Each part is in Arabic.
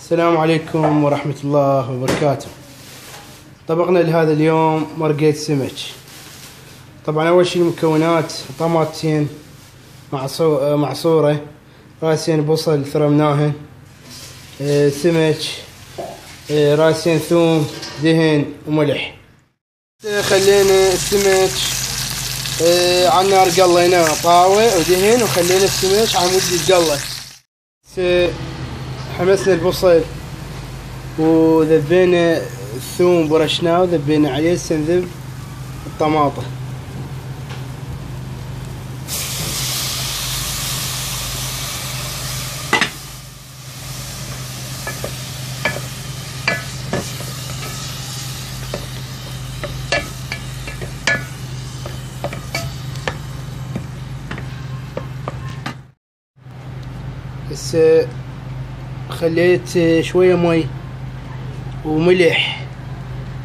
السلام عليكم ورحمة الله وبركاته. طبقنا لهذا اليوم مرقة سمك. طبعا أول شي المكونات: طماطتين معصورة، راسين بصل ثرمناهن، سمك، راسين ثوم، دهن وملح. خلينا السمك على النار، قليناه طاوة ودهن وخلينا السمك على مود يتقلى. حمسنا البصل وذبينا الثوم برشناه وذبينا عليه سنذب الطماطة. هسه خليت شوية مي وملح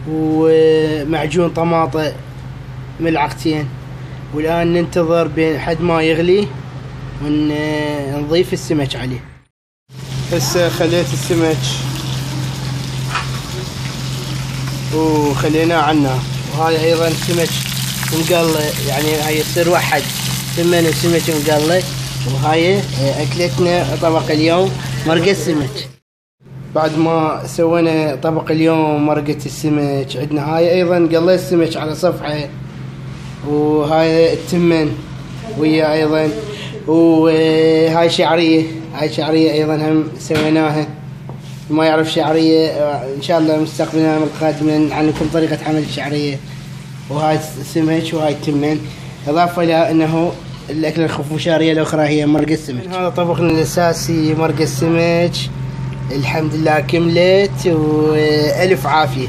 ومعجون طماطة ملعقتين، والآن ننتظر بين حد ما يغلي ونضيف السمك عليه. هسه خليت السمك وخليناه على النار، وهذا أيضا السمك مقلى، يعني هاي يصير واحد ثمن السمك مقلى. وهاي أكلتنا طبق اليوم مرقة السمك. بعد ما سوينا طبق اليوم مرقة السمك، عندنا هاي أيضا قليت السمك على صفحة، وهاي التمن ويا أيضا، وهاي شعرية، هاي شعرية أيضا هم سويناها. ما يعرف شعرية إن شاء الله مستقبلا القادم نعلمكم طريقة عمل الشعرية. وهاي السمك وهاي التمن، إضافة إلى أنه الأكلة الخفوشارية الأخرى هي مرقة السمك. هذا طبقنا الأساسي مرقة السمك، الحمد لله كملت وألف عافية.